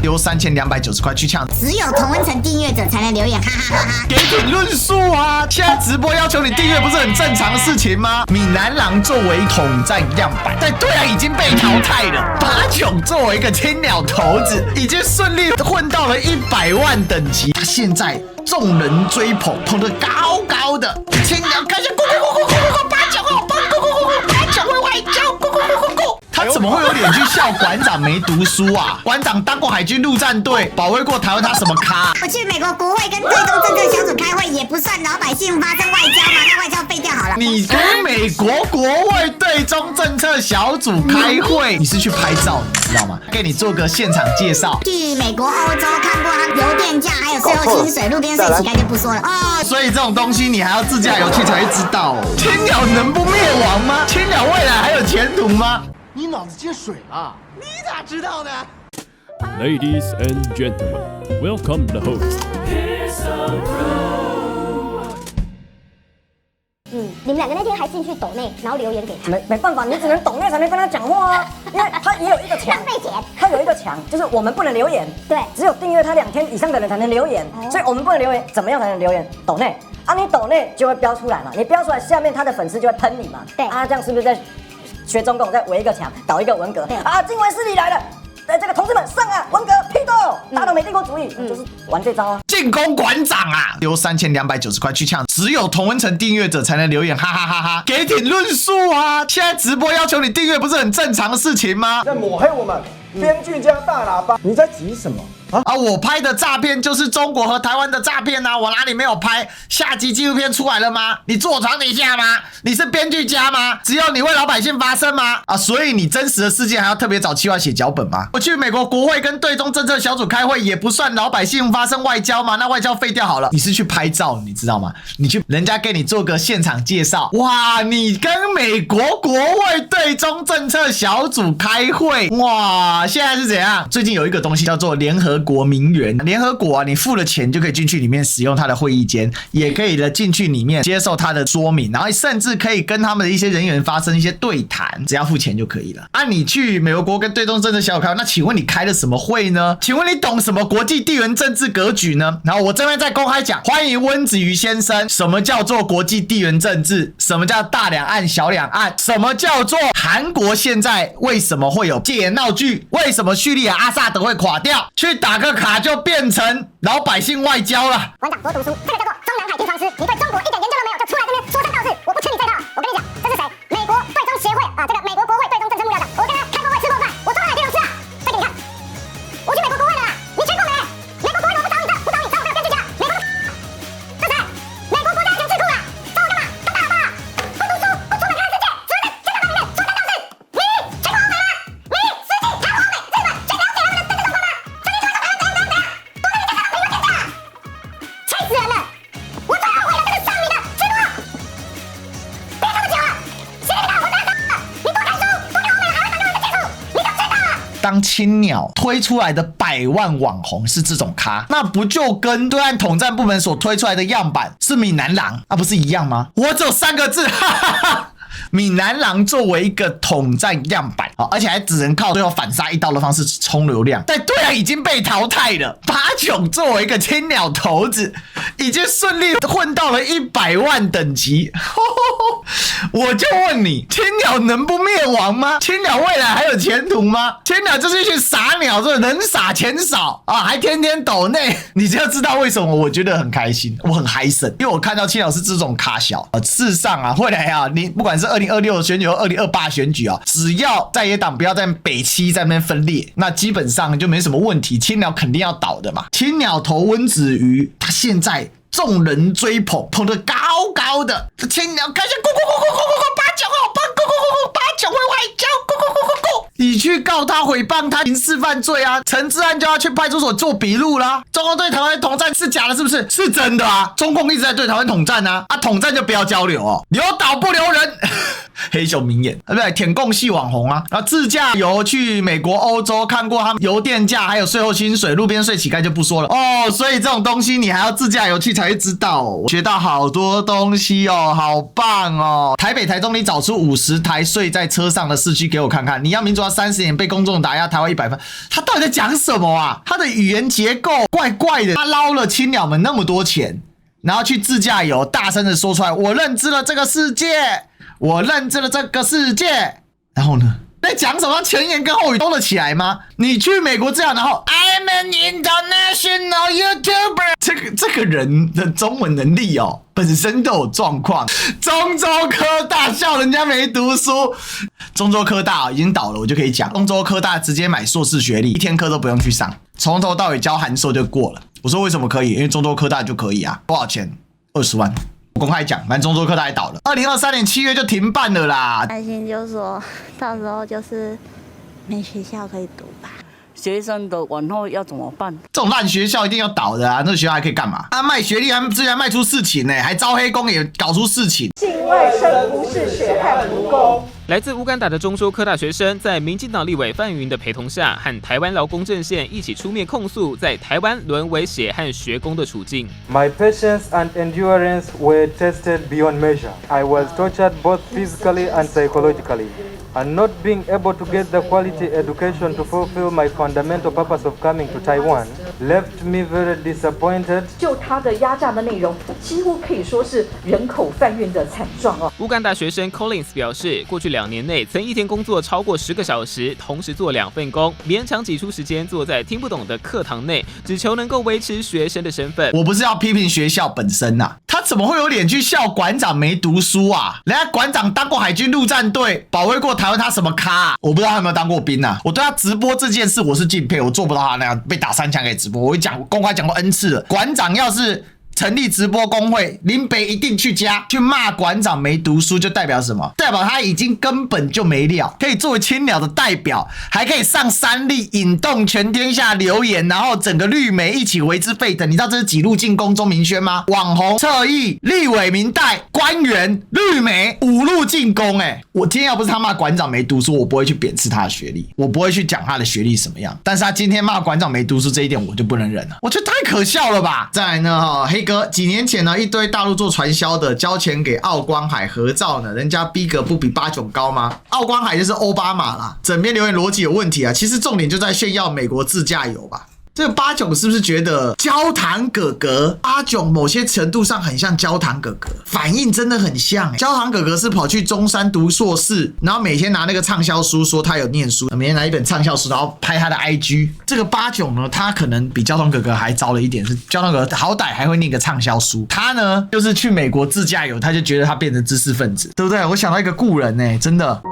丢3290块去抢，只有同温层订阅者才能留言，哈哈哈哈。给点论述啊！现在直播要求你订阅，不是很正常的事情吗？闽南郎作为统战样板，在对岸已经被淘汰了。八囧作为一个青鸟头子，已经顺利混到了100万等级，他现在众人追捧，捧得高高的。青鸟开始咕咕咕咕咕咕咕，八囧好棒，咕咕咕咕，八囧会外交，咕咕咕咕咕。他怎么会有脸去笑馆长没读书啊？馆长当过海军陆战队，保卫过台湾，他什么咖？我去美国国会跟对中政策小组开会，也不算老百姓发生外交嘛，那外交废掉好了。你跟美国国会对中政策小组开会，你是去拍照，你知道吗？给你做个现场介绍。去美国、欧洲看过他们油电价，还有税后薪水、路边税乞丐就不说了哦。所以这种东西你还要自驾游去才会知道哦。青鸟能不灭亡吗？青鸟未来还有前途吗？你脑子进水了？你咋知道呢 Ladies and gentlemen, welcome the host. 你们两个那天还进去抖内，然后留言给他。没办法，你只能抖内才能跟他讲话啊，因为他也有一个墙，浪费钱。他有一个墙，就是我们不能留言，对，只有订阅他2天以上的人才能留言，所以我们不能留言，怎么样才能留言？抖内啊，你抖内就会标出来嘛，你标出来，下面他的粉丝就会喷你嘛，对啊，这样是不是在学中共，再围一个墙，倒一个文革？啊，境外势力来了。这个同志们上啊，文革批斗，大陆没帝国主义，就是玩这招啊！进攻馆长啊，丢3290块去抢，只有同温层订阅者才能留言，哈哈哈哈！给点论述啊！现在直播要求你订阅，不是很正常的事情吗？在抹黑我们，编剧加大喇叭，你在急什么？啊！我拍的诈骗就是中国和台湾的诈骗啊！我哪里没有拍？下集纪录片出来了吗？你坐床底下吗？你是编剧家吗？只有你为老百姓发声吗？啊！所以你真实的事件还要特别找企划写脚本吗？我去美国国会跟对中政策小组开会，也不算老百姓发声外交吗？那外交废掉好了。你是去拍照，你知道吗？你去人家给你做个现场介绍，哇！你跟美国国会对中政策小组开会，哇！现在是怎样？最近有一个东西叫做联合国名媛，联合国啊，你付了钱就可以进去里面使用它的会议间，也可以的进去里面接受它的说明，然后甚至可以跟他们的一些人员发生一些对谈，只要付钱就可以了。啊，你去美国国跟对中政策小组开会，那请问你开了什么会呢？请问你懂什么国际地缘政治格局呢？然后我这边再公开讲，欢迎温子瑜先生，什么叫做国际地缘政治？什么叫大两岸、小两岸？什么叫做韩国现在为什么会有戒严闹剧？为什么叙利亚阿萨德会垮掉？去打个卡就变成老百姓外交了。馆长多读书，这个叫做中南海听床师。你对中国一点研究都没有，就出来这边说三道四，我不吃你这套。我跟你讲，这是谁？美国对中协会啊，这个美国国会对中政策幕僚长，我跟他开过会吃过饭，我坐在哪天有吃啊？再给你看，我去美国国会了啦，你签过没？美国国会怎么不找你这？不找你，找我这个编剧家。美国这谁？美国国家安全智库啦，找我干嘛？当大喇叭啊？不读书，不出门看世界，只会在监察办里面说三道四。你全国欧美吗？你实际全国欧美，日本去了解他们的政治状况吗？曾经说台湾怎样怎样怎样，多跟你讲这种评论电视啊！气死人了！我最后悔了，这个上你的去过，别这么久了，谁知道我在这？你多看书，多跟欧美海外党人的接触，你就知道了。当青鸟推出来的100万网红是这种咖，那不就跟对岸统战部门所推出来的样板是闽南郎啊，不是一样吗？我只有3个字，哈哈哈。闽南郎作为一个统战样板，而且还只能靠最后反杀一刀的方式冲流量，但对岸已经被淘汰了。八囧作为一个青鸟头子，已经顺利混到了100万等级。我就问你，青鸟能不灭亡吗？青鸟未来还有前途吗？青鸟就是一群傻鸟，这人傻钱少啊，还天天抖内，你就知道为什么我觉得很开心，我很嗨神，因为我看到青鸟是这种咖小事实上啊，未来啊，你不管是2026的选举和2028选举啊，只要在野党不要在北七在那边分裂，那基本上就没什么问题，青鸟肯定要倒的嘛。青鸟头温子瑜，他现在众人追捧，捧得高高的，青鸟开始咕咕咕咕咕咕咕，八囧好棒，咕咕咕咕，八囧会外交，咕咕咕咕咕。你去告他诽谤他刑事犯罪啊，陈志安就要去派出所做笔录啦。中共对台湾统战是假的，是不是？是真的啊，中共一直在对台湾统战啊，统战就不要交流哦，留岛不留人。黑熊名言，对不对？舔共系网红啊，然后自驾游去美国、欧洲看过他们油电价，还有税后薪水、路边税乞丐就不说了哦。所以这种东西你还要自驾游去才会知道哦。学到好多东西哦，好棒哦！台北、台中你找出50台睡在车上的市区给我看看。你要民主要30年被公众打压，台湾100分，他到底在讲什么啊？他的语言结构怪怪的。他捞了青鸟们那么多钱，然后去自驾游，大声的说出来，我认知了这个世界，我认知了这个世界。然后呢？在讲什么？前言跟后语兜了起来吗？你去美国这样，然后 I'm an international YouTuber， 这个人的中文能力哦，本身都有状况。中州科大笑人家没读书，中州科大已经倒了，我就可以讲，中州科大直接买硕士学历，1天课都不用去上，从头到尾教函授就过了。我说为什么可以？因为中州科大就可以啊，多少钱？20万。我公开讲，反正中州科大也倒了，2023年7月就停办了啦。担心就是说到时候就是没学校可以读吧。学生的往后要怎么办？这种烂学校一定要倒的啊！那个学校还可以干嘛？卖学历还之前卖出事情呢，还招黑工也搞出事情。境外生不是血汗奴工。来自乌干达的中州科大学生，在民进党立委范云的陪同下，和台湾劳工阵线一起出面控诉，在台湾沦为血汗学工的处境。My patience and endurance were tested beyond measure. I was tortured both physically and psychologically. And not being able to get the quality education to fulfill my fundamental purpose of coming to Taiwan left me very disappointed. 就他的压榨的内容，几乎可以说是人口贩运的惨状哦。乌干达学生 Collins 表示，过去2年内曾一天工作超过10个小时，同时做2份工，勉强挤出时间坐在听不懂的课堂内，只求能够维持学生的身份。我不是要批评学校本身啊，他怎么会有脸去笑馆长没读书啊？人家馆长当过海军陆战队，保卫过台湾，他什么咖啊？我不知道他有没有当过兵啊。我对他直播这件事我是敬佩，我做不到他那样被打3枪给直播。我公开讲过 N 次了，馆长要是成立直播工会，林北一定去加去骂馆长没读书，就代表什么？代表他已经根本就没料，可以作为青鸟的代表，还可以上3立引动全天下留言，然后整个绿媒一起为之沸腾。你知道这是几路进攻钟明轩吗？网红、侧翼、立委、民代、官员、绿媒5路进攻。我今天要不是他骂馆长没读书，我不会去贬斥他的学历，我不会去讲他的学历什么样。但是他今天骂馆长没读书这一点，我就不能忍了，我觉得太可笑了吧。再来呢，黑哥几年前呢，一堆大陆做传销的交钱给奥光海合照呢，人家逼格不比巴囧高吗？奥光海就是奥巴马啦，整篇留言逻辑有问题啊。其实重点就在炫耀美国自驾游吧。这个巴囧是不是觉得焦糖哥哥？巴囧某些程度上很像焦糖哥哥，反应真的很像。焦糖哥哥是跑去中山读硕士，然后每天拿那个畅销书说他有念书，每天拿一本畅销书，然后拍他的 IG。这个巴囧呢，他可能比焦糖哥哥还糟了一点，是焦糖哥哥好歹还会念个畅销书，他呢就是去美国自驾游，他就觉得他变成知识分子，对不对？我想到一个故人真的。